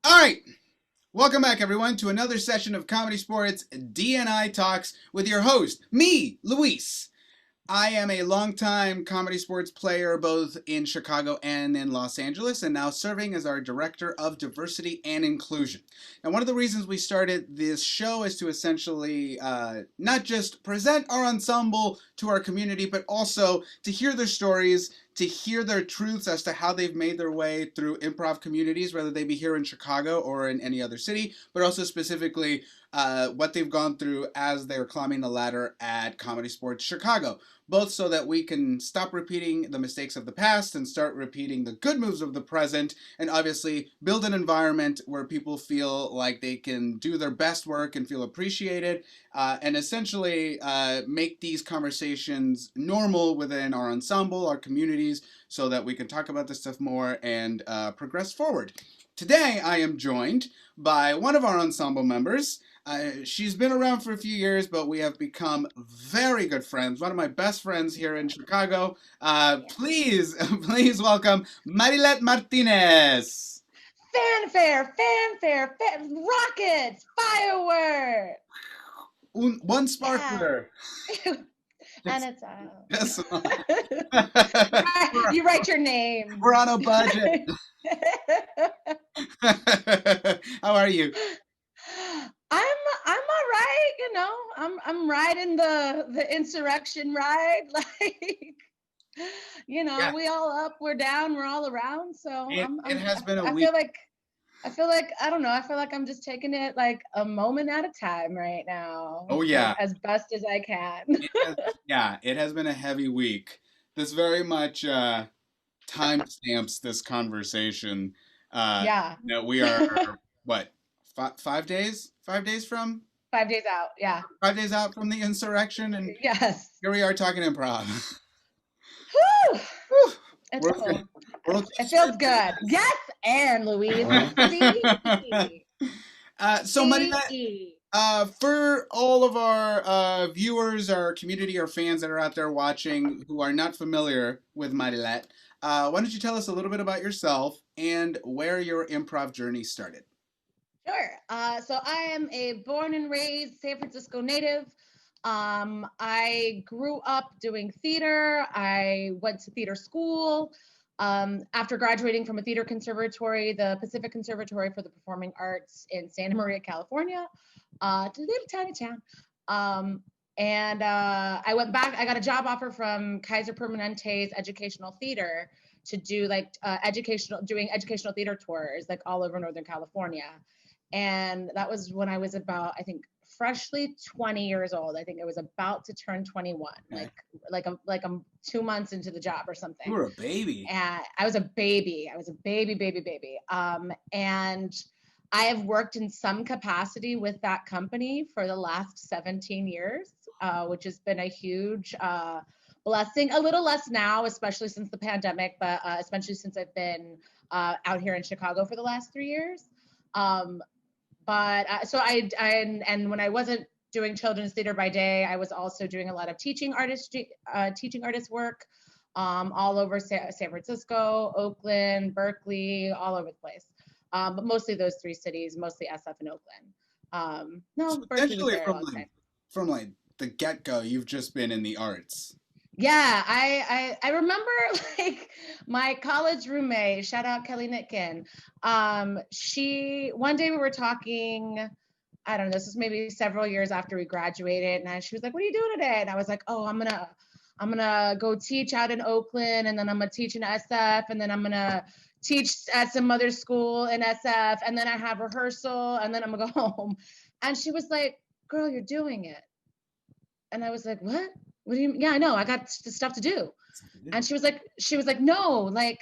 All right. Welcome back, everyone, to another session of Comedy Sports DNI Talks with your host, me, Luis. I am a longtime comedy sports player both in Chicago and in Los Angeles, and now serving as our Director of Diversity and Inclusion. Now, one of the reasons we started this show is to essentially not just present our ensemble to our community, but also to hear their stories, to hear their truths as to how they've made their way through improv communities, whether they be here in Chicago or in any other city, but also specifically what they've gone through as they're climbing the ladder at Comedy Sports Chicago, both so that we can stop repeating the mistakes of the past and start repeating the good moves of the present, and obviously build an environment where people feel like they can do their best work and feel appreciated, and essentially make these conversations normal within our ensemble, our communities, so that we can talk about this stuff more and progress forward. Today, I am joined by one of our ensemble members. She's been around for a few years, but we have become very good friends. One of my best friends here in Chicago. Please, please welcome Marilet Martinez. Fanfare, fanfare, rockets, fireworks. One Yeah. sparkler. And it's out. Yes. You write your name. We're on a budget. How are you? I'm all right, I'm riding the insurrection ride. Like, Yeah. we all up, we're down, we're all around. So It has been a I week. feel like I don't know. I feel like I'm just taking it like a moment at a time right now. Oh Like yeah. as best as I can. It has been a heavy week. This very much timestamps this conversation. Yeah. We are what 5 days? 5 days from 5 days out. Yeah. 5 days out from the insurrection, and Yes. here we are talking improv. Whew. Whew. It's World- cool. world- It feels good. Yes, and Louise. See? so Marina, See? for all of our viewers, our community, our fans that are out there watching who are not familiar with Marilet, why don't you tell us a little bit about yourself and where your improv journey started? Sure. So I am a born and raised San Francisco native. I grew up doing theater. I went to theater school. After graduating from a theater conservatory, the Pacific Conservatory for the Performing Arts in Santa Maria, California, a little tiny town. And I went back. I got a job offer from Kaiser Permanente's Educational Theater to do like doing educational theater tours like all over Northern California. And that was when I was about, I think, freshly 20 years old. I think I was about to turn 21, Okay. like I'm 2 months into the job or something. You were a baby. And I was a baby. I was a baby. And I have worked in some capacity with that company for the last 17 years, which has been a huge blessing. A little less now, especially since the pandemic, but especially since I've been out here in Chicago for the last 3 years. But so and when I wasn't doing children's theater by day, I was also doing a lot of teaching artist work all over San Francisco, Oakland, Berkeley, all over the place. But mostly those three cities, mostly SF and Oakland. No, So Berkeley was essentially, there a long time. from like the get go, you've just been in the arts. Yeah, I remember like my college roommate, shout out Kelly Nitkin. She one day we were talking, I don't know, this was maybe several years after we graduated, and she was like, "What are you doing today?" And I was like, "Oh, I'm gonna go teach out in Oakland, and then I'm gonna teach in SF, and then I'm gonna teach at some other school in SF, and then I have rehearsal, and then I'm gonna go home." And she was like, "Girl, you're doing it." And I was like, "What? What do you mean?" "Yeah, I know. I got stuff to do." And she was like, "No, like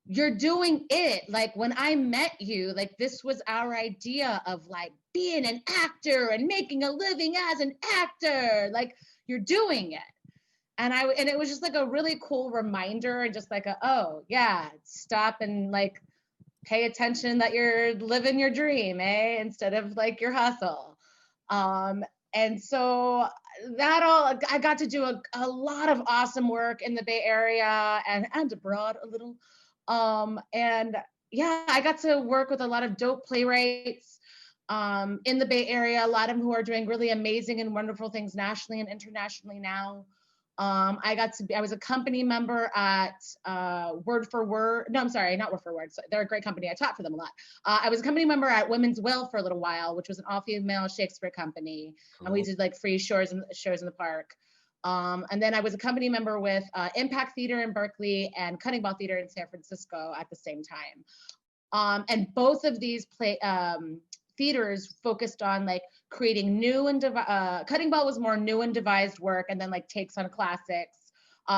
you're doing it. Like when I met you, like this was our idea of like being an actor and making a living as an actor. Like you're doing it." And it was just like a really cool reminder and just like oh yeah, stop and like pay attention that you're living your dream, instead of like your hustle. Um, and so that all I got to do a lot of awesome work in the Bay Area and abroad a little. And yeah, I got to work with a lot of dope playwrights in the Bay Area, a lot of them who are doing really amazing and wonderful things nationally and internationally now. I was a company member at Word for Word. No, I'm sorry, not Word for Word. So they're a great company. I taught for them a lot. I was a company member at Women's Will for a little while, which was an all-female Shakespeare company. Cool. And we did like free shows in the park. And then I was a company member with Impact Theater in Berkeley and Cutting Ball Theater in San Francisco at the same time. And both of these theaters focused on like creating new and Cutting Ball was more new and devised work, and then like takes on classics,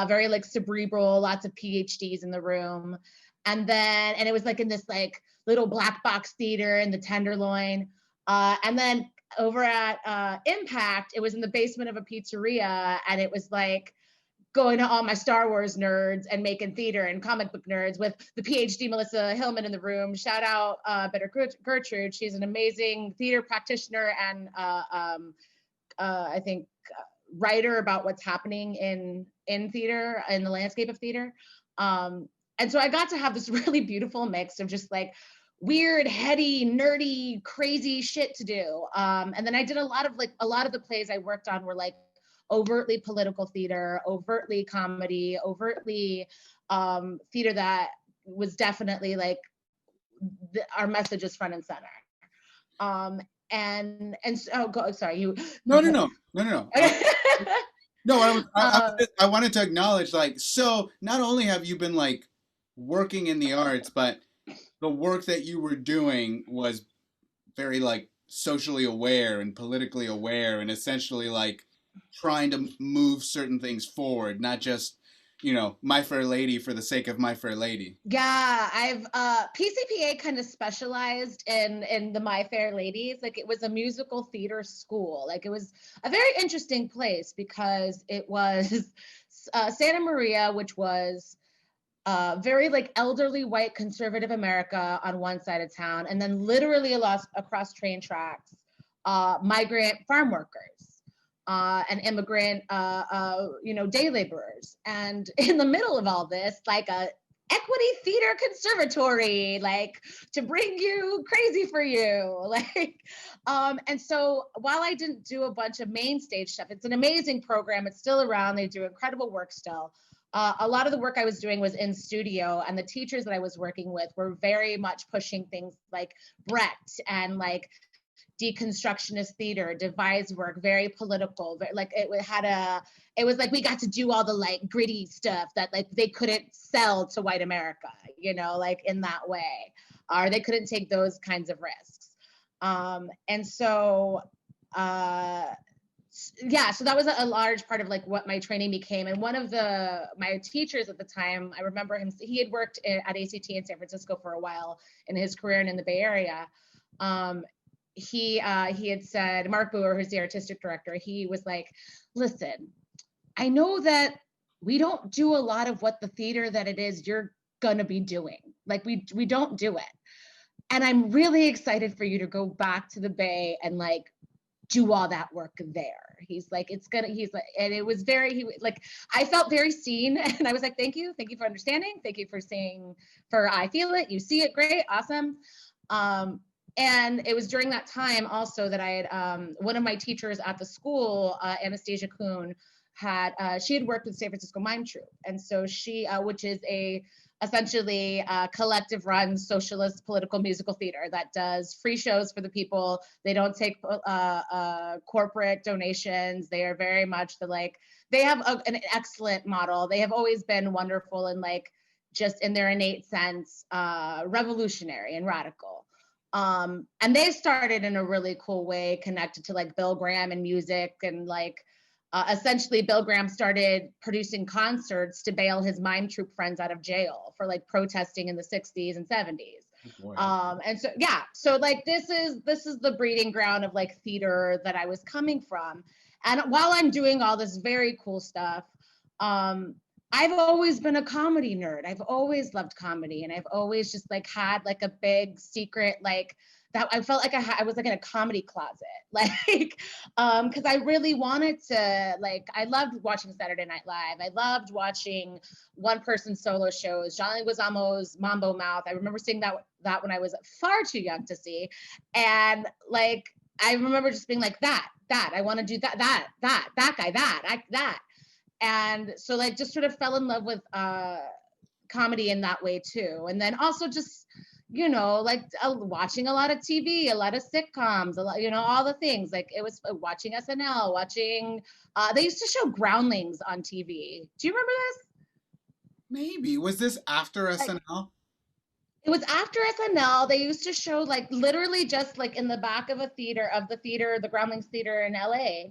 very like cerebral, lots of PhDs in the room. And it was like in this like little black box theater in the Tenderloin. And then over at Impact, it was in the basement of a pizzeria, and it was like going to all my Star Wars nerds and making theater and comic book nerds with the PhD Melissa Hillman in the room. Shout out Better Gertrude. She's an amazing theater practitioner and I think writer about what's happening in theater, in the landscape of theater. And so I got to have this really beautiful mix of just like weird, heady, nerdy, crazy shit to do. And then I did a lot of the plays I worked on were like overtly political theater, overtly comedy, overtly theater that was definitely like our message is front and center. And so, sorry, you. No. No, I wanted to acknowledge, like, so not only have you been like working in the arts, but the work that you were doing was very like socially aware and politically aware and essentially like trying to move certain things forward, not just, My Fair Lady for the sake of My Fair Lady. Yeah, I've PCPA kind of specialized in the My Fair Ladies. Like it was a musical theater school. Like it was a very interesting place because it was Santa Maria, which was very like elderly white conservative America on one side of town, and then literally across train tracks, migrant farm workers and immigrant, day laborers. And in the middle of all this, like a equity theater conservatory, like to bring you crazy for you. Like, and so while I didn't do a bunch of main stage stuff, it's an amazing program. It's still around. They do incredible work still. A lot of the work I was doing was in studio, and the teachers that I was working with were very much pushing things like Brecht and like deconstructionist theater, devised work, very political. Like it was like we got to do all the like gritty stuff that like they couldn't sell to white America, like in that way, or they couldn't take those kinds of risks. And so so that was a large part of like what my training became. And one of my teachers at the time, I remember him, he had worked at ACT in San Francisco for a while in his career and in the Bay Area. He had said, Mark Boer, who's the artistic director, he was like, listen, I know that we don't do a lot of what the theater that it is you're gonna be doing. Like we don't do it. And I'm really excited for you to go back to the Bay and like do all that work there. He's like, and it was I felt very seen. And I was like, thank you for understanding. Thank you for saying, I feel it, you see it, great, awesome. And it was during that time also that I had, one of my teachers at the school, Anastasia Kuhn, she had worked with San Francisco Mime Troupe. And so she, which is essentially collective run socialist political musical theater that does free shows for the people. They don't take corporate donations. They are very much they have an excellent model. They have always been wonderful and like just in their innate sense, revolutionary and radical. And they started in a really cool way, connected to like Bill Graham and music, and like essentially Bill Graham started producing concerts to bail his mime troupe friends out of jail for like protesting in the 60s and 70s. And so so like this is the breeding ground of like theater that I was coming from. And while I'm doing all this very cool stuff, I've always been a comedy nerd. I've always loved comedy, and I've always just like had like a big secret like that I felt like I was like in a comedy closet, like, because I really wanted to, like, I loved watching Saturday Night Live. I loved watching one person solo shows, John Leguizamo's Mambo Mouth. I remember seeing that when I was far too young to see. And like, I remember just being like, that, I want to do that guy, that. And so like, just sort of fell in love with comedy in that way too. And then also just, like watching a lot of TV, a lot of sitcoms, a lot, all the things. Like it was watching SNL, watching, they used to show Groundlings on TV. Do you remember this? Maybe. Was this after Like, SNL? it was after SNL. They used to show like literally just like in the back of the Groundlings Theater in LA,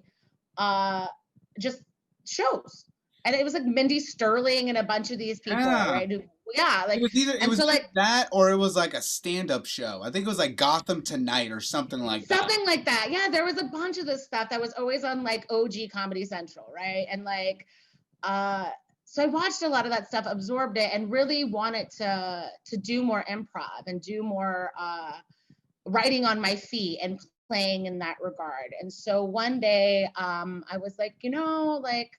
just shows. And it was like Mindy Sterling and a bunch of these people, Yeah. right? Yeah, It like, was either and so like that or it was like a stand-up show. I think it was like Gotham Tonight or something like that. something like that. Yeah, there was a bunch of this stuff that was always on like OG Comedy Central, right? And like, so I watched a lot of that stuff, absorbed it, and really wanted to do more improv and do more writing on my feet and playing in that regard. And so one day, I was like, like,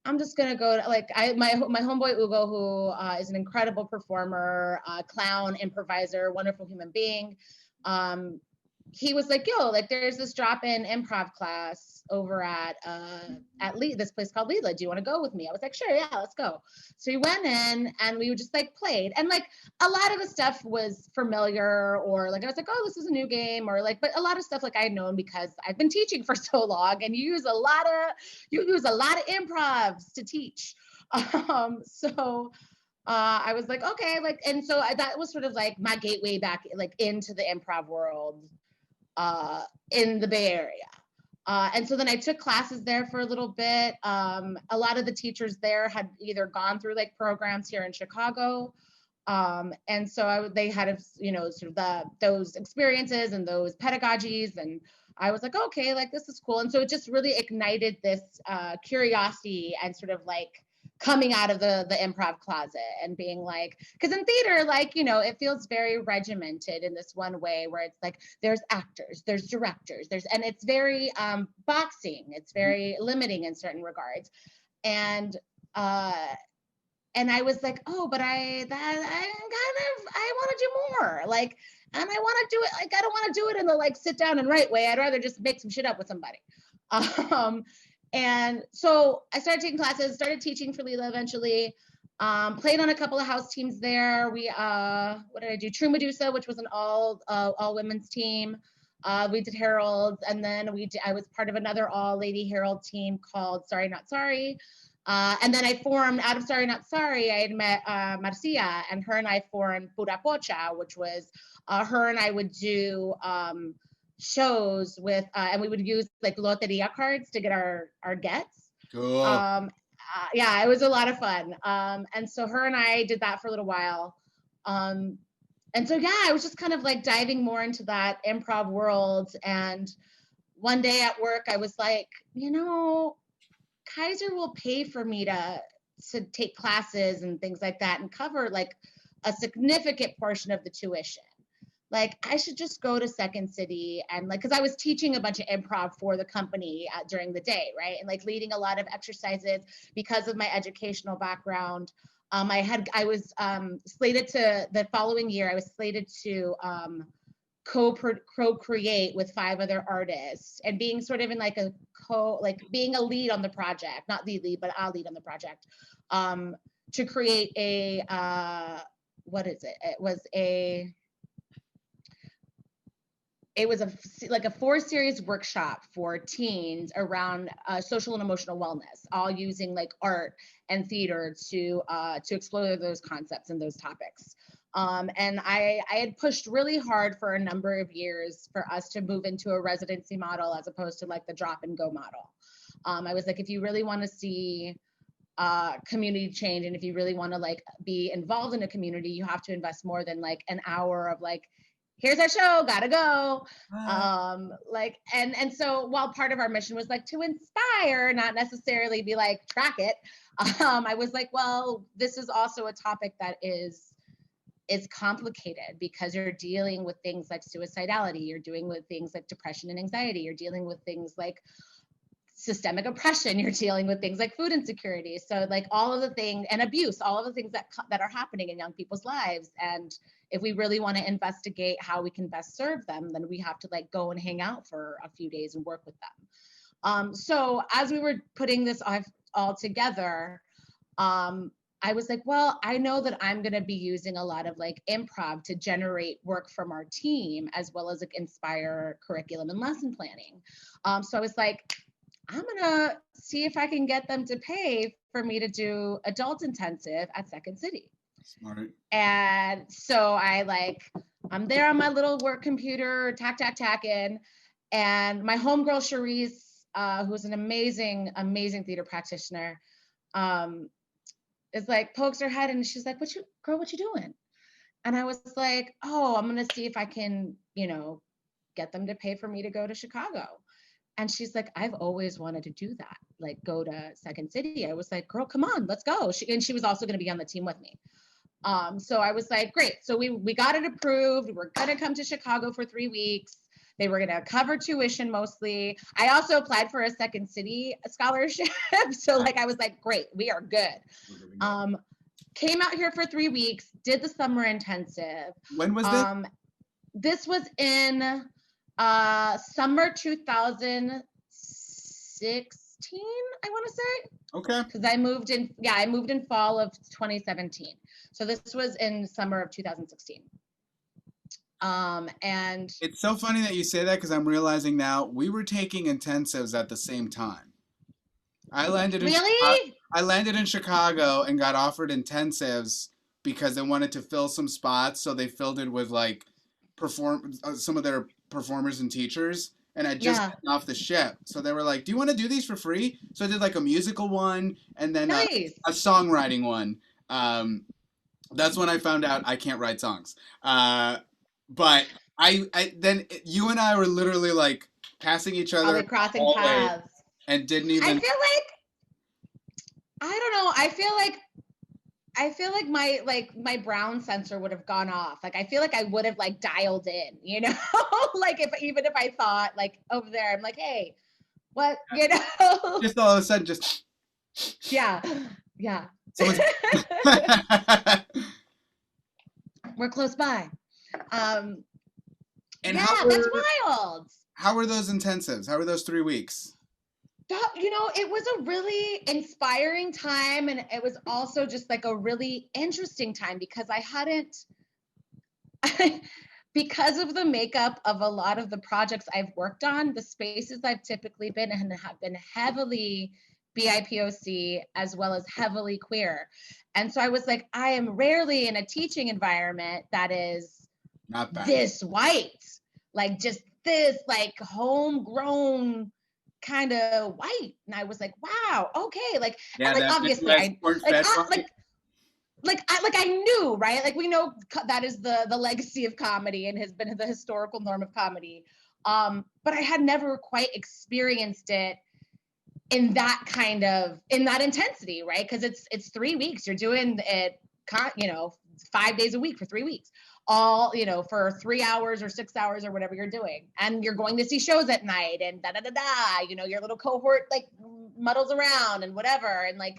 I'm just gonna go to, like, my homeboy Ugo, who is an incredible performer, clown, improviser, wonderful human being. He was like, yo, like there's this drop-in improv class over at this place called Lila. Do you want to go with me? I was like, sure, yeah, let's go. So we went in and we just like played. And like a lot of the stuff was familiar, or like I was like, oh, this is a new game, or like, but a lot of stuff like I had known because I've been teaching for so long, and you use a lot of improvs to teach. So I was like, okay, like, and so that was sort of like my gateway back like into the improv world in the Bay Area. And so then I took classes there for a little bit. A lot of the teachers there had either gone through like programs here in Chicago. And so they had, sort of those experiences and those pedagogies. And I was like, okay, like this is cool. And so it just really ignited this curiosity and sort of like coming out of the improv closet and being like, because in theater, like, it feels very regimented in this one way where it's like, there's actors, there's directors, and it's very boxing. It's very limiting in certain regards. And I was like, oh, but I want to do more. Like, and I want to do it. Like, I don't want to do it in the like sit down and write way. I'd rather just make some shit up with somebody. And so I started taking classes, started teaching for Lila eventually, played on a couple of house teams there. We, what did I do? True Medusa, which was an all women's team. We did Heralds, and then I was part of another all lady Herald team called Sorry Not Sorry. And then I formed, out of Sorry Not Sorry, I had met Marcia, and her and I formed Pura Pocha, which was her and I would do shows with, and we would use like loteria cards to get our gets. Cool. Yeah, it was a lot of fun. And so her and I did that for a little while. And so, yeah, I was just kind of like diving more into that improv world. And one day at work, I was like, Kaiser will pay for me to take classes and things like that and cover like a significant portion of the tuition. Like, I should just go to Second City and like, because I was teaching a bunch of improv for the company during the day, right? And like leading a lot of exercises because of my educational background. I was slated to, the following year, I was slated to co-create with 5 other artists and being sort of in like being a lead on the project, not the lead, but I'll lead on the project, to create a, what is it? It was a 4-series workshop for teens around social and emotional wellness, all using like art and theater to explore those concepts and those topics. And I had pushed really hard for a number of years for us to move into a residency model as opposed to like the drop and go model. I was like, if you really want to see community change, and if you really want to like be involved in a community, you have to invest more than like an hour of like, here's our show, gotta go. Like, and so while part of our mission was like to inspire, not necessarily be like track it, I was like, well, this is also a topic that is is complicated because you're dealing with things like suicidality, you're dealing with things like depression and anxiety, you're dealing with things like systemic oppression, you're dealing with things like food insecurity. So like all of the things, and abuse, all of the things that are happening in young people's lives. And if we really want to investigate how we can best serve them, then we have to like go and hang out for a few days and work with them. So as we were putting this all together, I was like, well, I know that I'm going to be using a lot of like improv to generate work from our team, as well as like inspire curriculum and lesson planning. So I was like, I'm going to see if I can get them to pay for me to do adult intensive at Second City. Smart. And so I'm there on my little work computer, tacking. And my homegirl, Cherise, who's an amazing, amazing theater practitioner, is like, pokes her head and she's like, what you doing? And I was like, oh, I'm going to see if I can, get them to pay for me to go to Chicago. And she's like, I've always wanted to do that, like go to Second City. I was like, girl, come on, let's go. She was also going to be on the team with me. So I was like, great. So we got it approved. We're going to come to Chicago for 3 weeks. They were going to cover tuition mostly. I also applied for a Second City scholarship. So like, I was like, great, we are good. Came out here for 3 weeks, did the summer intensive. When was this? This was in summer 2016, I want to say. Okay. Because I moved in fall of 2017. So this was in summer of 2016. And it's so funny that you say that because I'm realizing now we were taking intensives at the same time. I landed in Chicago and got offered intensives because they wanted to fill some spots, so they filled it with like some of their performers and teachers. And I just gotten off the ship, so they were like, "Do you want to do these for free?" So I did like a musical one and then a songwriting one. That's when I found out I can't write songs. But I then you and I were literally like passing each other, crossing paths, and didn't even. I feel like, I don't know. I feel like my Brown sensor would have gone off. Like I feel like I would have like dialed in, like even if I thought like over there, I'm like, hey, what, Just all of a sudden, just. Yeah. We're close by. And that's wild. How were those intensives? How were those 3 weeks? It was a really inspiring time, and it was also just like a really interesting time because because of the makeup of a lot of the projects I've worked on, the spaces I've typically been in have been heavily BIPOC as well as heavily queer. And so I was like, I am rarely in a teaching environment that is not bad. This white, like just this like homegrown kind of white. And I was like, wow, okay. Like, and like obviously I knew, right? Like we know that is the legacy of comedy and has been the historical norm of comedy. But I had never quite experienced it in that intensity, right? Because it's 3 weeks. You're doing it, 5 days a week for 3 weeks, all, for 3 hours or 6 hours or whatever you're doing. And you're going to see shows at night and your little cohort like muddles around and whatever. And like,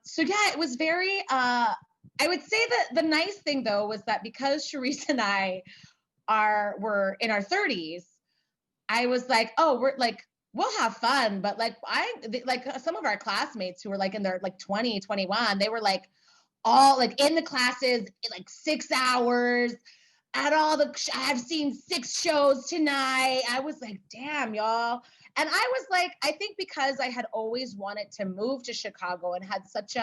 so yeah, it was very, I would say that the nice thing though, was that because Cherise and I were in our 30s, I was like, oh, we'll have fun. But like, some of our classmates who were like in their like 20, 21, they were like all like in the classes, like 6 hours at I've seen 6 shows tonight. I was like, damn, y'all. And I was like, I think because I had always wanted to move to Chicago and had such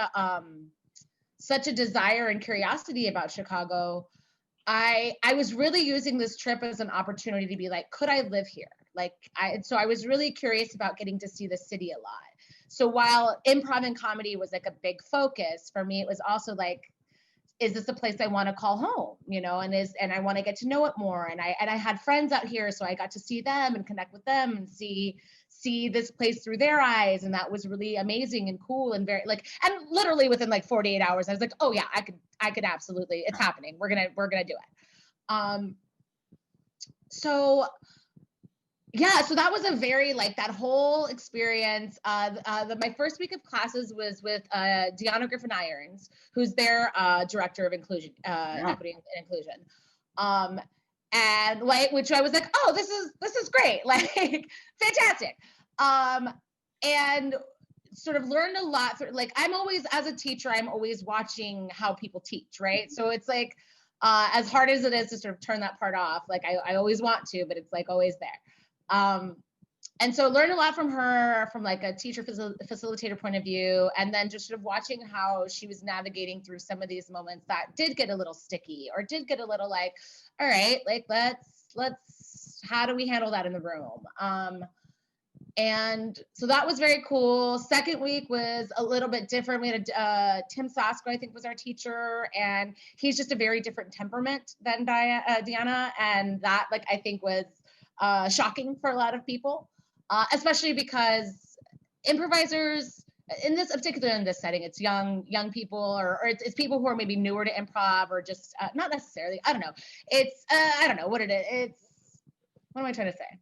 a desire and curiosity about Chicago, I was really using this trip as an opportunity to be like, could I live here? So I was really curious about getting to see the city a lot. So while improv and comedy was like a big focus for me, it was also like, is this a place I want to call home, and I want to get to know it more. And I had friends out here, so I got to see them and connect with them and see this place through their eyes. And that was really amazing and cool and very and literally within 48 hours, I was like, oh yeah, I could absolutely, it's happening. We're going to do it. So yeah, so that was a very that whole experience. My first week of classes was with Deanna Griffin-Irons, who's their director of inclusion, equity and inclusion, and which I was like, oh, this is great, fantastic, and sort of learned a lot. I'm always, as a teacher, I'm always watching how people teach, right? So it's as hard as it is to sort of turn that part off, I always want to, but it's always there. And so learned a lot from her, from a teacher facilitator point of view, and then just sort of watching how she was navigating through some of these moments that did get a little sticky or did get a little all right, let's how do we handle that in the room? And so that was very cool. Second week was a little bit different. We had Tim Sasko, I think, was our teacher, and he's just a very different temperament than Deanna, and that I think was shocking for a lot of people, especially because improvisers, particularly in this setting, it's young people, or it's people who are maybe newer to improv, or just not necessarily. I don't know. It's I don't know what it is. What am I trying to say?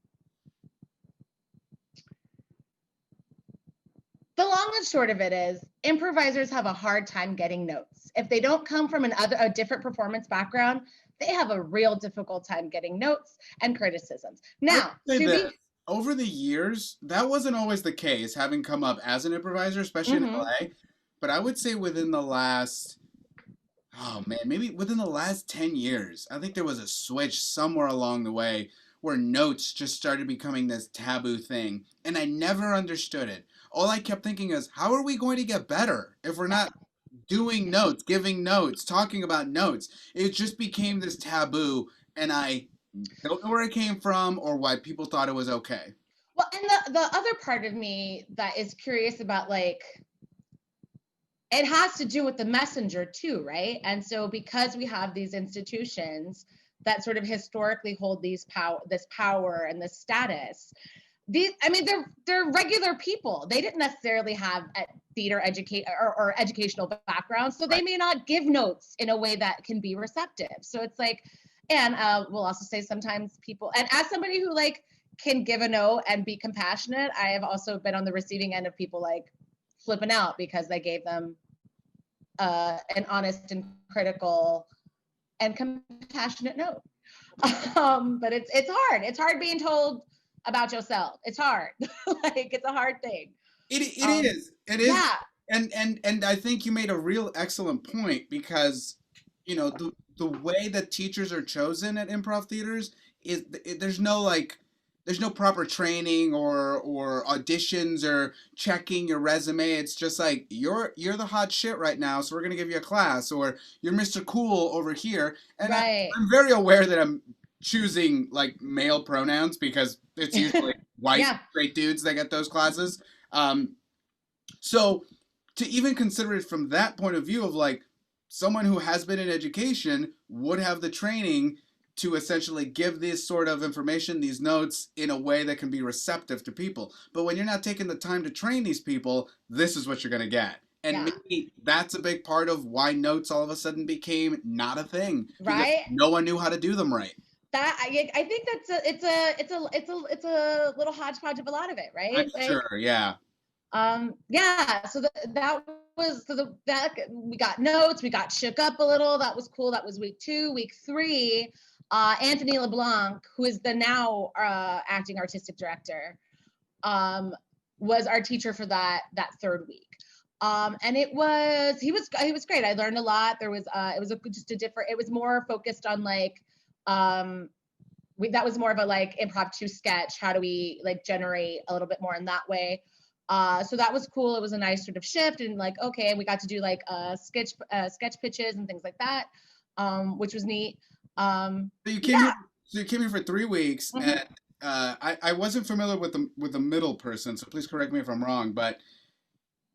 The long and short of it is, improvisers have a hard time getting notes. If they don't come from a different performance background, they have a real difficult time getting notes and criticisms. Now, over the years, that wasn't always the case, having come up as an improviser, especially in LA. But I would say within the last, maybe within the last 10 years, I think there was a switch somewhere along the way where notes just started becoming this taboo thing. And I never understood it. All I kept thinking is, how are we going to get better if we're not doing notes, giving notes, talking about notes? It just became this taboo, and I don't know where it came from or why people thought it was okay. Well, and the other part of me that is curious about, it has to do with the messenger too, right? And so because we have these institutions that sort of historically hold this power and this status, they're regular people. They didn't necessarily have a theater or educational background, so they may not give notes in a way that can be receptive. So it's and we'll also say sometimes people, and as somebody who can give a note and be compassionate, I have also been on the receiving end of people flipping out because they gave them an honest and critical and compassionate note. But it's hard. It's hard being told about yourself. It's hard. It's a hard thing. It is. Yeah. And I think you made a real excellent point, because the way that teachers are chosen at improv theaters is there's no proper training or auditions or checking your resume. It's just you're the hot shit right now, so we're gonna give you a class, or you're Mr. Cool over here. And I'm very aware that I'm choosing male pronouns because it's usually white straight dudes that get those classes. So to even consider it from that point of view of someone who has been in education would have the training to essentially give this sort of information, these notes, in a way that can be receptive to people. But when you're not taking the time to train these people, this is what you're going to get. And maybe that's a big part of why notes all of a sudden became not a thing. Right. No one knew how to do them right. That I think it's a little hodgepodge of a lot of it, right? Sure, yeah. So that we got notes, we got shook up a little. That was cool. That was week 2. Week 3, Anthony LeBlanc, who is the now acting artistic director, was our teacher for that third week. And he was great. I learned a lot. There was it was more focused on that was more of a improv 2 sketch. How do we generate a little bit more in that way? So that was cool. It was a nice sort of shift, and okay, we got to do sketch pitches and things like that, which was neat. So you came here for 3 weeks, and I wasn't familiar with the middle person, so please correct me if I'm wrong, but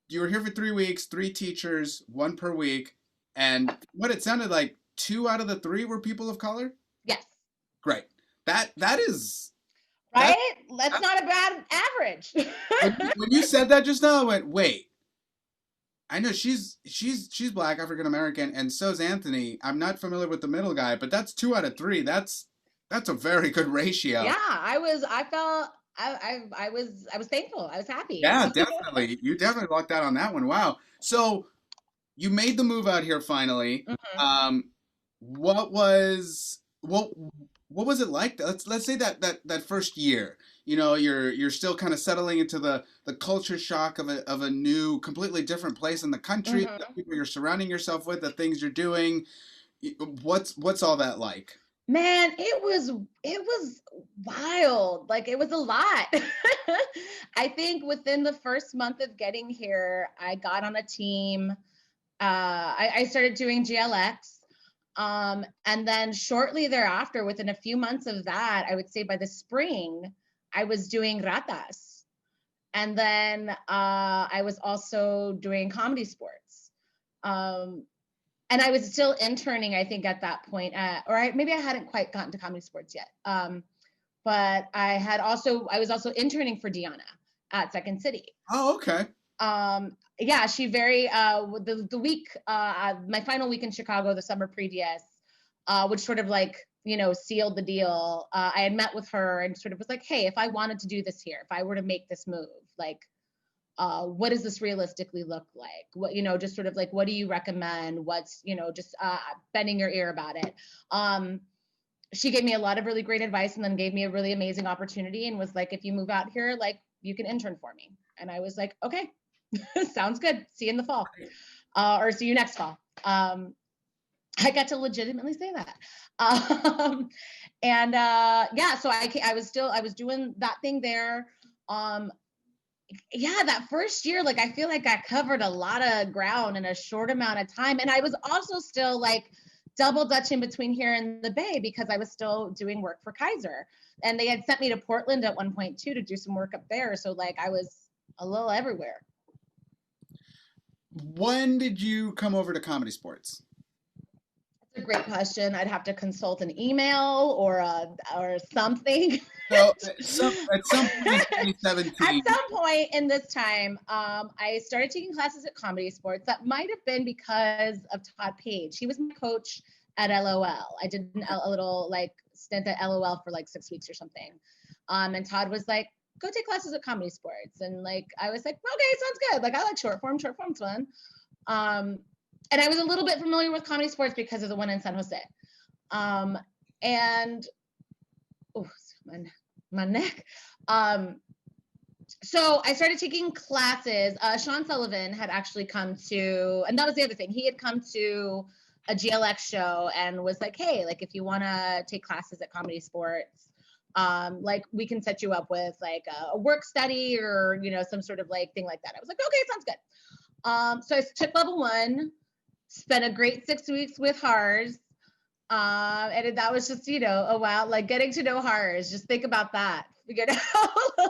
you were here for 3 weeks, 3 teachers, 1 per week. And what it sounded like, 2 out of the 3 were people of color? Yes. Great. That is that Right? That's not a bad average. when you said that just now, I went, wait. I know she's Black, African American, and so's Anthony. I'm not familiar with the middle guy, but that's 2 out of 3. That's a very good ratio. Yeah, I felt I was thankful. I was happy. Yeah, definitely. You definitely lucked out on that one. Wow. So you made the move out here finally. Mhm. Um, what was what was it like? Let's say that first year. You know, you're still kind of settling into the culture shock of a new, completely different place in the country, the Mhm. people you're surrounding yourself with, the things you're doing. What's all that like? Man, it was wild. Like it was a lot. I think within the first month of getting here, I got on a team. I started doing GLX. And then shortly thereafter, within a few months of that, I would say by the spring, I was doing ratas. And then I was also doing comedy sports. Um, and I was still interning, I think, at that point, maybe I hadn't quite gotten to comedy sports yet. But I was also interning for Deanna at Second City. Oh, okay. Yeah, she the week, my final week in Chicago, the summer previous, which sort of like, sealed the deal. I had met with her and sort of was like, hey, if I wanted to do this here, if I were to make this move, like, what does this realistically look like? What, just sort of like, what do you recommend? What's, just bending your ear about it. She gave me a lot of really great advice and then gave me a really amazing opportunity and was like, if you move out here, like you can intern for me. And I was like, okay, sounds good. See you in the fall, or see you next fall. I got to legitimately say that. Yeah, so I was doing that thing there. Yeah, that first year, like I feel like I covered a lot of ground in a short amount of time. And I was also still like double dutching between here and the Bay because I was still doing work for Kaiser. And they had sent me to Portland at one point too to do some work up there. So like I was a little everywhere. When did you come over to Comedy Sports? That's a great question. I'd have to consult an email or something. So at some point in 2017. At some point in this time, I started taking classes at Comedy Sports. That might have been because of Todd Page. He was my coach at LOL. I did a little like stint at LOL for like 6 weeks or something. And Todd was like, go take classes at Comedy Sports. And like, I was like, okay, sounds good. Like I like short form's fun. And I was a little bit familiar with Comedy Sports because of the one in San Jose. And oh, my neck. So I started taking classes. Sean Sullivan had actually come to, and that was the other thing. He had come to a GLX show and was like, hey, like if you want to take classes at Comedy Sports, like we can set you up with like a work study or, some sort of like thing like that. I was like, okay, sounds good. So I took level 1, spent a great 6 weeks with HARS. And that was just, a while, like getting to know HARS. Just think about that.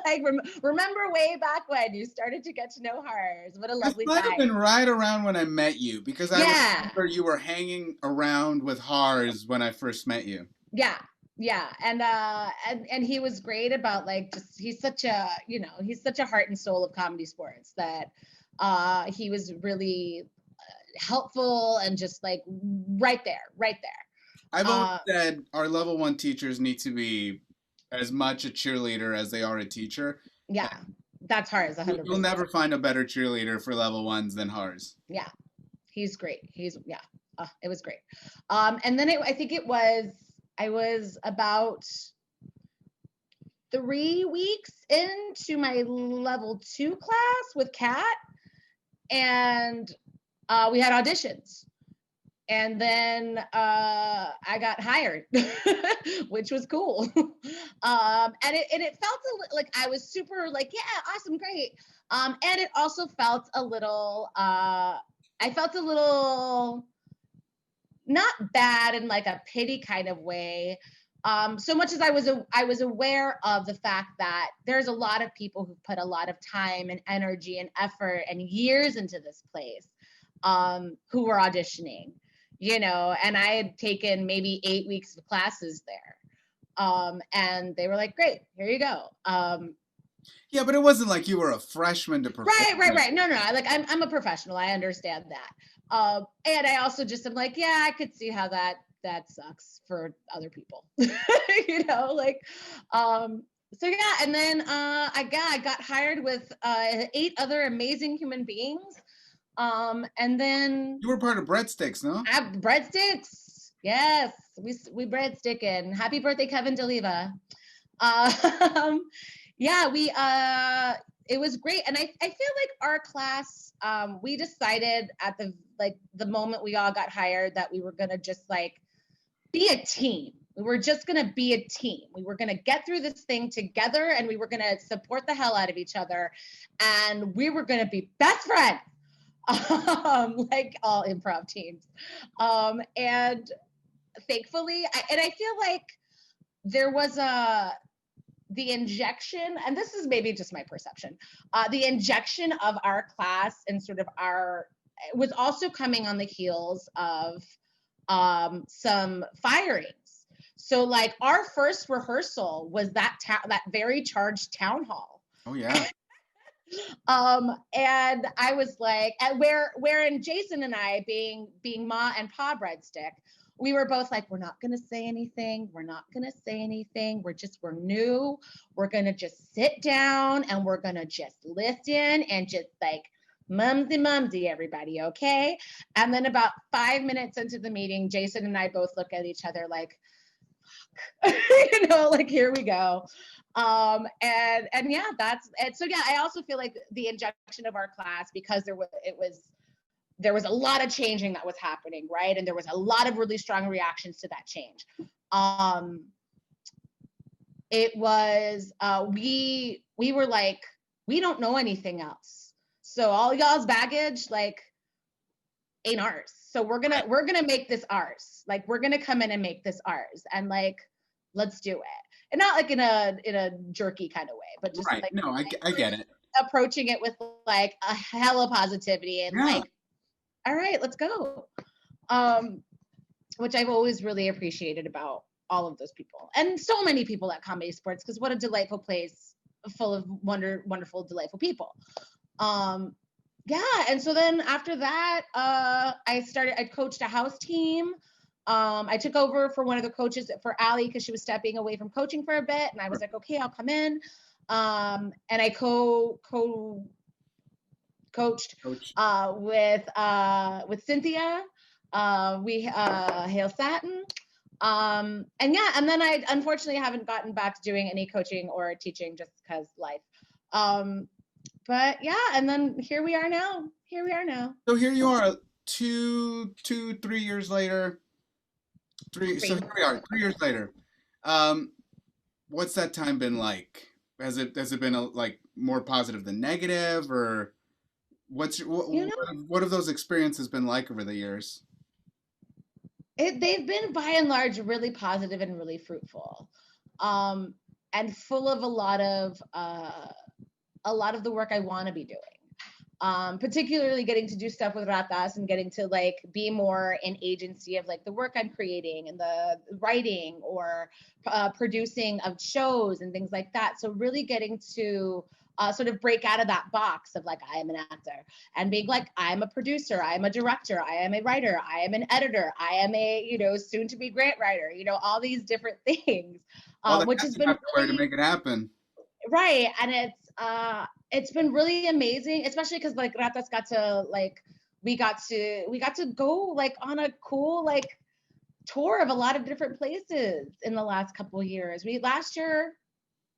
Like remember way back when you started to get to know HARS. What a lovely This might have time. been right around when I met you because I remember you were hanging around with HARS when I first met you. Yeah. And he was great about like just he's such a heart and soul of Comedy Sports that he was really helpful and just like right there. I've always said our level 1 teachers need to be as much a cheerleader as they are a teacher. Yeah, that's HARS, 100%. You'll never find a better cheerleader for level 1s than HARS. Yeah, he's great. It was great. And then I was about 3 weeks into my level 2 class with Kat, and we had auditions. And then I got hired, which was cool. And it felt like I was super like, yeah, awesome, great. And it also felt a little, I felt a little not bad in like a pity kind of way. So much as I was aware of the fact that there's a lot of people who put a lot of time and energy and effort and years into this place. who were auditioning, you know, and I had taken maybe 8 weeks of classes there. And they were like, great, here you go. Yeah, but it wasn't like you were a freshman to perform. Right. No. Like I'm a professional. I understand that. And I also just am like, yeah, I could see how that sucks for other people. You know, like, so yeah. And then I got hired with 8 other amazing human beings. And then You were part of Breadsticks, no? Breadsticks. Yes, we breadsticking. Happy birthday, Kevin DeLiva. Yeah, we it was great. And I feel like our class, we decided at the moment we all got hired that we were gonna just like be a team. We were just gonna be a team. We were gonna get through this thing together, and we were gonna support the hell out of each other, and we were gonna be best friends. Like all improv teams. And thankfully, I feel like there was the injection, and this is maybe just my perception, the injection of our class and sort of it was also coming on the heels of some firings. So like our first rehearsal was that very charged town hall. Oh yeah. And I was like, wherein Jason and I, being Ma and Pa Breadstick, we were both like, we're not gonna say anything. We're new. We're gonna just sit down and we're gonna just listen and just like mumsy everybody, okay? And then about 5 minutes into the meeting, Jason and I both look at each other like, fuck. You know, like here we go. And yeah, so yeah, I also feel like the injection of our class, because there was a lot of changing that was happening, right? And there was a lot of really strong reactions to that change. It was we were like, we don't know anything else, so all y'all's baggage like ain't ours, so we're gonna make this ours. Like we're gonna come in and make this ours, and like let's do it. And not like in a jerky kind of way, but just right. Like, no, I get it. Approaching it with like a hella positivity and Yeah. like, all right, let's go. Which I've always really appreciated about all of those people, and so many people at Comedy Sports, because what a delightful place full of wonderful, delightful people. Yeah, and so then after that, I coached a house team. I took over for one of the coaches for Allie because she was stepping away from coaching for a bit, and I was like, okay, I'll come in. And I coached with Cynthia. We Hale Satin. And yeah, and then I unfortunately haven't gotten back to doing any coaching or teaching just because life. But yeah, and then here we are now. So here you are, 3 years later. So here we are, 3 years later. What's that time been like? Has it been like more positive than negative, or what have those experiences been like over the years? They've been by and large really positive and really fruitful, and full of a lot of the work I want to be doing. Particularly getting to do stuff with Ratas and getting to like be more in agency of like the work I'm creating and the writing or producing of shows and things like that. So really getting to sort of break out of that box of like, I am an actor, and being like, I'm a producer, I am a director, I am a writer, I am an editor, I am a, you know, soon to be grant writer, you know, all these different things, which has been really, to make it happen. Right. And it's been really amazing, especially because like Ratas got to like, we got to go like on a cool like tour of a lot of different places in the last couple of years. Last year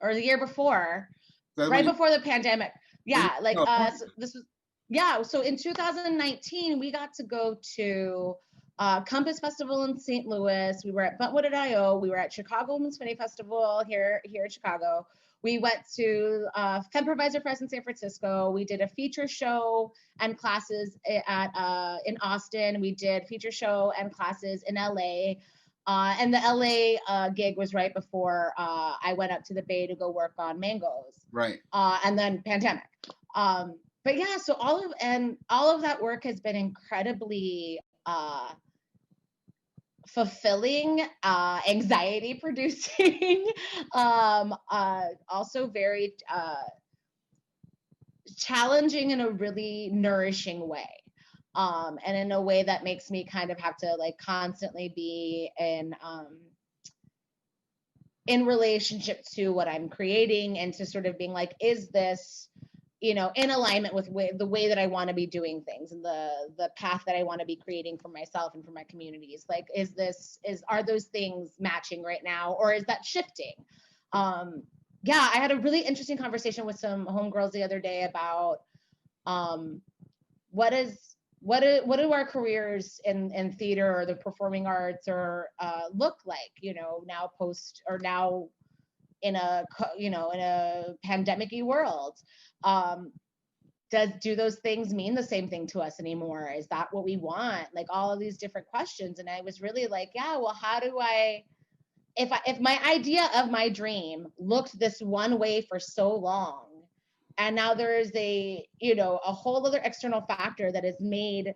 or the year before, right before the pandemic. Yeah. Like so this was, yeah. So in 2019, we got to go to Compass Festival in St. Louis. We were at Buntwood.io. We were at Chicago Women's Funny Festival here in Chicago. We went to Femprovisor Fest in San Francisco. We did a feature show and classes in Austin. We did feature show and classes in LA. And the LA gig was right before I went up to the Bay to go work on Mangoes. Right. And then pandemic. But but yeah, so all of that work has been incredibly fulfilling, anxiety producing, also very challenging in a really nourishing way. And in a way that makes me kind of have to like constantly be in relationship to what I'm creating, and to sort of being like, is this, in alignment with the way that I want to be doing things, and the path that I want to be creating for myself and for my communities. Like, are those things matching right now, or is that shifting? Yeah, I had a really interesting conversation with some homegirls the other day about what do our careers in theater or the performing arts or look like, now post, or now in a pandemic-y world. Do those things mean the same thing to us anymore? Is that what we want? Like, all of these different questions. And I was really like, yeah, well, how do if my idea of my dream looked this one way for so long, and now there is a whole other external factor that has made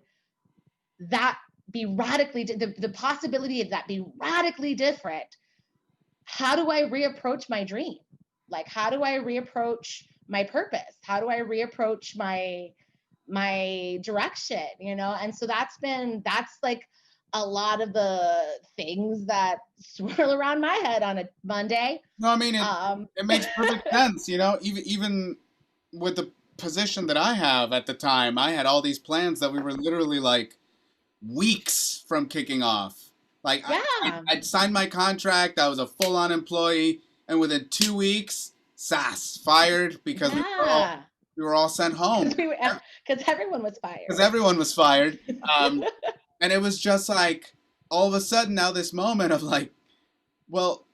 that be radically, the possibility of that be radically different, how do I reapproach my dream? Like, how do I reapproach my purpose? How do I reapproach my direction? And so that's like a lot of the things that swirl around my head on a Monday. No, I mean, it makes perfect sense, even with the position that I have at the time, I had all these plans that we were literally like weeks from kicking off. Like, Yeah. I'd signed my contract, I was a full-on employee, and within 2 weeks, SAS, fired because Yeah. we were all sent home. Because everyone was fired. Because everyone was fired. And it was just like, all of a sudden, now this moment of like, well,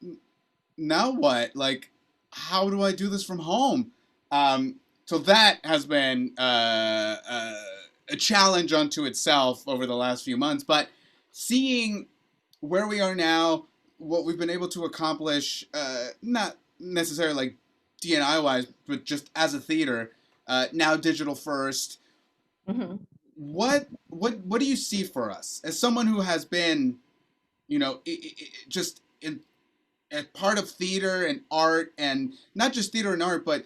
now what? Like, how do I do this from home? So that has been a challenge unto itself over the last few months. But seeing where we are now, what we've been able to accomplish, not necessarily like D&I wise, but just as a theater, now digital first. Mm-hmm. What do you see for us as someone who has been, just in as part of theater and art, and not just theater and art, but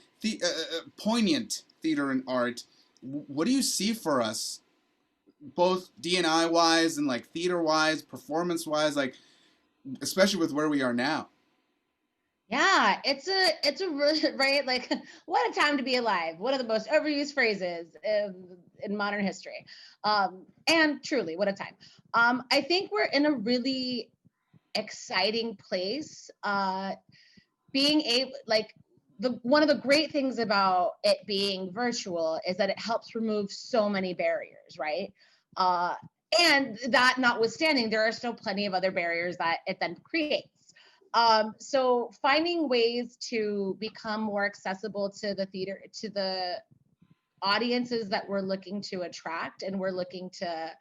poignant theater and art? What do you see for us, both D&I wise and like theater wise, performance wise, like especially with where we are now? Yeah, it's a really, right, like, what a time to be alive. One of the most overused phrases in modern history. And truly, what a time. I think we're in a really exciting place. Being able, like, one of the great things about it being virtual is that it helps remove so many barriers, right? And that notwithstanding, there are still plenty of other barriers that it then creates. So finding ways to become more accessible to the theater, to the audiences that we're looking to attract and we're looking to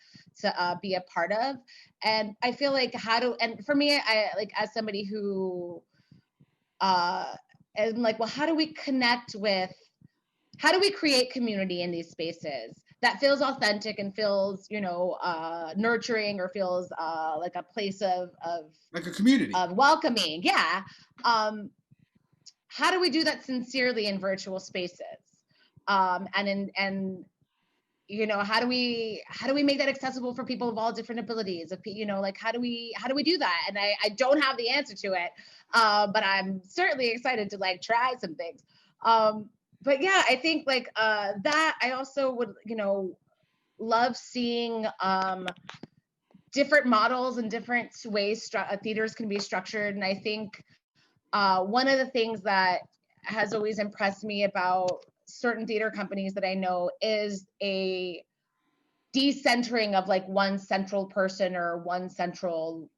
be a part of. And I feel like and for me, I like, as somebody who and like, well, how do we create community in these spaces that feels authentic and feels, nurturing, or feels like a place of Like a community. of welcoming. Yeah. How do we do that sincerely in virtual spaces? And how do we make that accessible for people of all different abilities? Like, how do we do that? And I don't have the answer to it, but I'm certainly excited to like try some things. But yeah, I think like that I also would, love seeing different models and different ways theaters can be structured. And I think one of the things that has always impressed me about certain theater companies that I know is a decentering of like one central person or one central,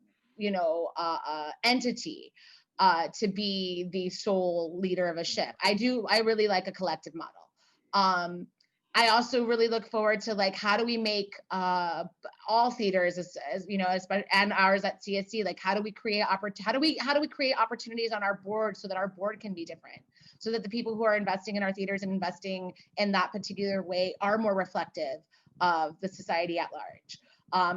entity to be the sole leader of a ship. I really like a collective model. I also really look forward to like, how do we make all theaters and ours at CSZ, like, how do we create opportunities on our board so that our board can be different, so that the people who are investing in our theaters and investing in that particular way are more reflective of the society at large.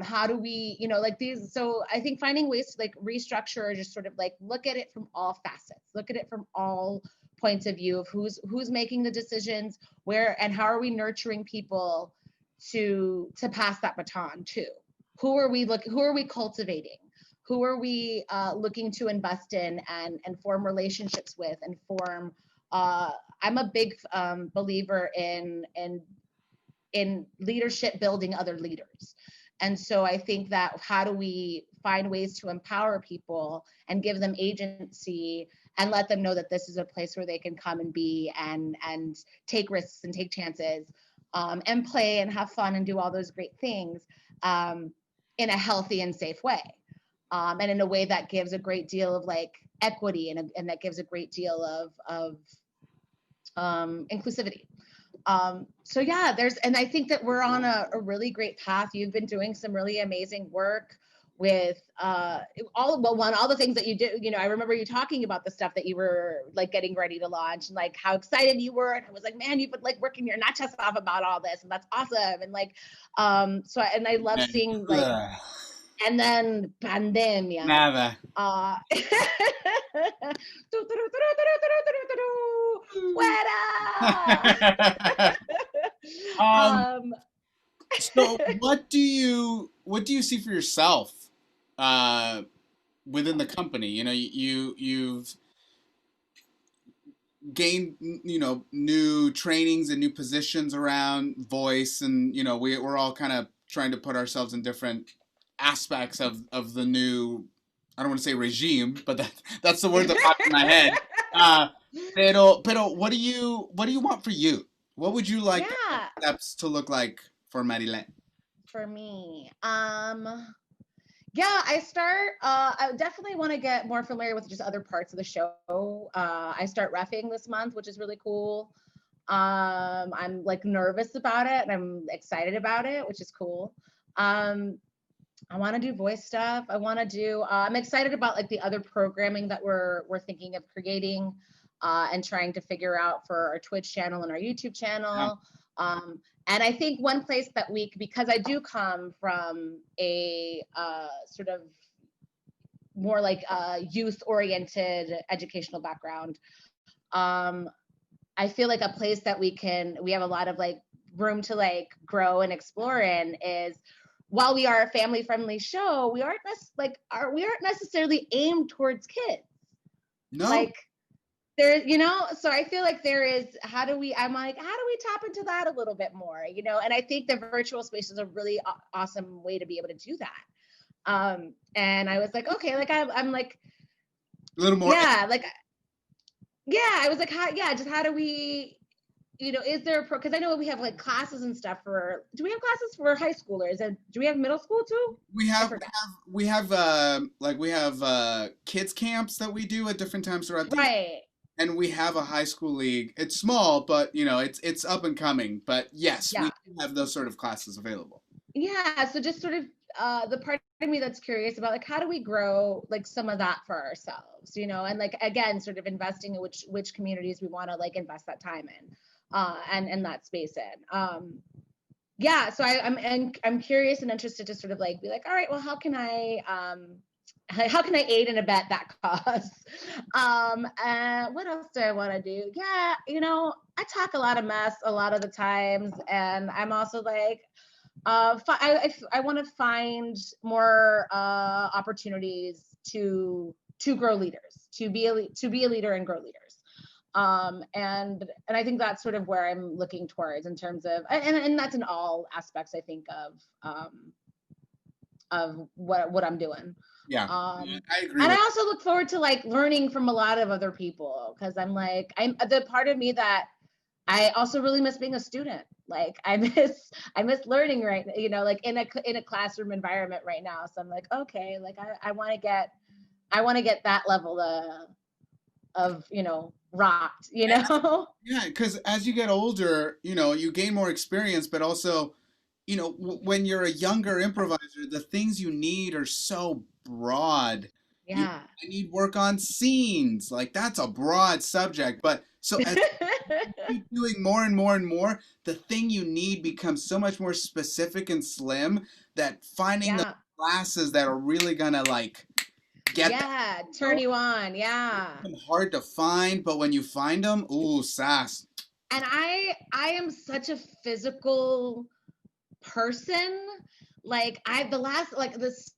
How do we, like these, so I think finding ways to like restructure, or just sort of like look at it from all facets, look at it from all points of view of who's making the decisions, where, and how are we nurturing people to pass that baton to? Who are we cultivating? Who are we looking to invest in and form relationships with, and form, I'm a big believer in leadership building other leaders. And so I think that how do we find ways to empower people and give them agency and let them know that this is a place where they can come and be and take risks and take chances, and play and have fun and do all those great things, in a healthy and safe way, and in a way that gives a great deal of like equity, and that gives a great deal of inclusivity. So yeah, and I think that we're on a really great path. You've been doing some really amazing work with all the things that you do. I remember you talking about the stuff that you were like getting ready to launch, and like how excited you were. And I was like, man, you've been like working your nut chest off about all this, and that's awesome. And like, and I love seeing like, and then pandemia. Nada. So what do you see for yourself within the company? You've gained new trainings and new positions around voice, and we're all kind of trying to put ourselves in different aspects of the new, I don't want to say regime, but that's the word that popped in my head. Pero what do you want for you? What would you like steps to look like for Marilet? For me, I definitely want to get more familiar with just other parts of the show. I start reffing this month, which is really cool. I'm like nervous about it, and I'm excited about it, which is cool. I want to do voice stuff. I'm excited about like the other programming that we're thinking of creating, and trying to figure out for our Twitch channel and our YouTube channel. And I think one place that because I do come from a sort of more like youth-oriented educational background, I feel like a place that we have a lot of like room to like grow and explore in is, while we are a family-friendly show, we aren't necessarily aimed towards kids. No. Like there, so I feel like there is, how do we tap into that a little bit more, and I think the virtual space is a really awesome way to be able to do that. And I was like, okay, like I'm like a little more. Yeah, like, yeah, I was like, how do we, is there because I know we have like classes and stuff do we have classes for high schoolers, and do we have middle school too? We have kids camps that we do at different times throughout the year. And we have a high school league. It's small, but it's up and coming. But yes, we have those sort of classes available. Yeah, so just sort of the part of me that's curious about like, how do we grow like some of that for ourselves, and like, again, sort of investing in which communities we want to like invest that time in, and that space in. So I'm curious and interested to sort of like be like, all right, well, how can I aid and abet that cause? What else do I want to do? Yeah, I talk a lot of mess a lot of the times, and I'm also like, I want to find more opportunities to grow leaders, to be a leader and grow leaders. And I think that's sort of where I'm looking towards in terms of, and that's in all aspects, I think, of what I'm doing. Yeah, I agree. And I also look forward to like learning from a lot of other people, because I'm the part of me that I also really miss being a student. Like I miss learning, right? Like in a classroom environment right now. So I'm like, okay, like I want to get that level of rocked, Yeah, because as you get older, you gain more experience, but also, when you're a younger improviser, the things you need are so broad. Yeah. I need work on scenes. Like that's a broad subject, but So as you keep doing more and more and more, the thing you need becomes so much more specific and slim that finding the Yeah. classes that are really gonna like get that Yeah. Turn going you on. Yeah. become hard to find, but when you find them, ooh, sass. And I am such a physical person. Like the last, like this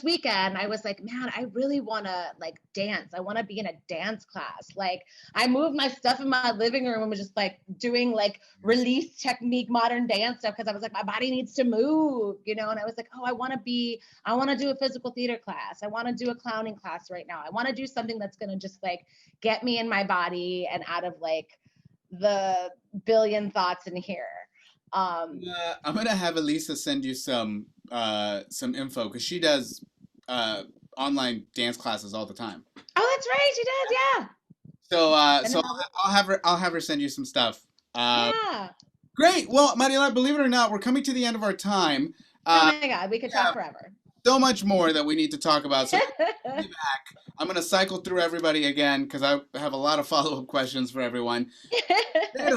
weekend, I was like, man, I really want to like dance. I want to be in a dance class. Like I moved my stuff in my living room and was just like doing like release technique, modern dance stuff. Cause I was like, my body needs to move, you know? And I was like, oh, I want to do a physical theater class. I want to do a clowning class right now. I want to do something that's going to just like get me in my body and out of like the billion thoughts in here. I'm gonna have Elisa send you some info because she does uh, online dance classes all the time. Oh, that's right. She does. Yeah. So And so then I'll have her send you some stuff. Uh, yeah. Great. Well, Marilet, believe it or not, we're coming to the end of our time. Oh Uh, my God. We could yeah, talk forever. so much more that we need to talk about. So we'll be back. I'm gonna cycle through everybody again because I have a lot of follow-up questions for everyone. Pero,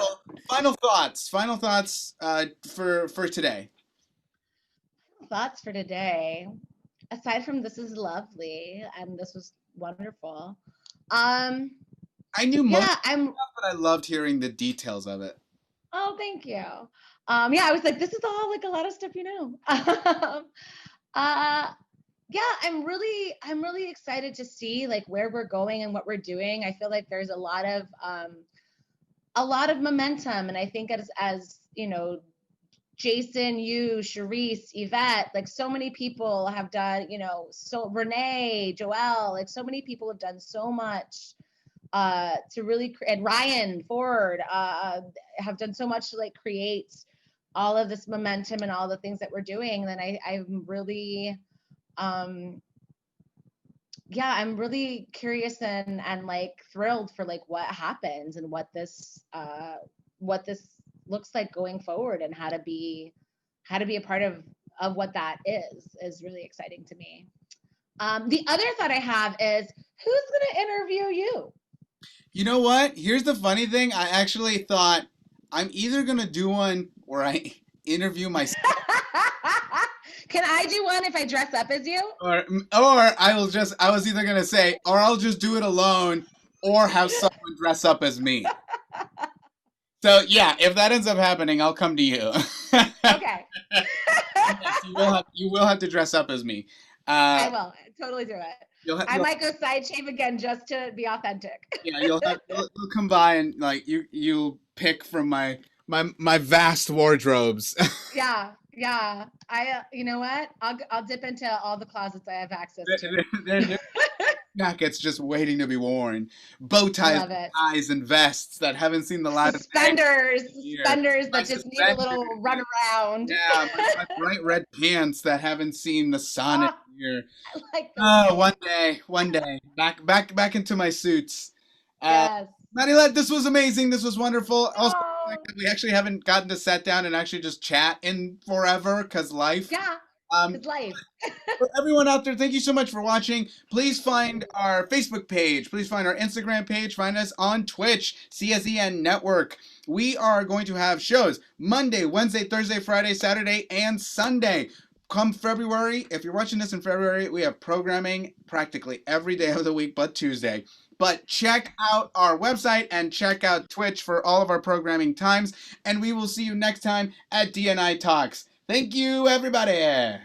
final thoughts for today. Thoughts for today. Aside from this is lovely and this was wonderful. Um, I knew most of yeah, the stuff, but I loved hearing the details of it. oh, thank you. Yeah, I was like, this is all like a lot of stuff, you know. uh, yeah, I'm really excited to see like where we're going and what we're doing. I feel like there's a lot of momentum, and I think as you know, Jason, you, Charisse, Yvette, like so many people have done, you know, so Renee, Joelle, like so many people have done so much to really, and Ryan Ford have done so much to like create all of this momentum and all the things that we're doing. Then I'm really, yeah, I'm really curious and like thrilled for like what happens and what this looks like going forward and how to be a part of what that is really exciting to me. The other thought I have is who's going to interview you? You know what? Here's the funny thing. I actually thought I'm either gonna do one where I interview myself, Can I do one if I dress up as you? or I was either gonna say, or I'll just do it alone, or have someone dress up as me. So yeah, if that ends up happening, I'll come to you. Okay. Yes, you will have to dress up as me. I Uh, will totally do it. I you'll might go side shave again just to be authentic. yeah, you'll come by and like you'll pick from my vast wardrobes. Yeah, yeah. You know what? I'll dip into all the closets I have access to. They're jackets just waiting to be worn, bow I ties, love it. and vests that haven't seen the light of day Suspenders, in years. suspenders My that just need a little suspenders, run around. yeah, my bright red pants that haven't seen the sun in Oh, a year. I like those Oh, things. one day, back into my suits. Uh, Yes. Marilet, this was amazing. This was wonderful. Also, the fact Oh, that we actually haven't gotten to sit down and actually just chat in forever because life. yeah. Um, It's life. for everyone out there, thank you so much for watching. Please find our Facebook page. Please find our Instagram page. Find us on Twitch, CSZN Network. We are going to have shows Monday, Wednesday, Thursday, Friday, Saturday, and Sunday. Come February, if you're watching this in February, we have programming practically every day of the week but Tuesday. But check out our website and check out Twitch for all of our programming times. And we will see you next time at DNI Talks. Thank you, everybody.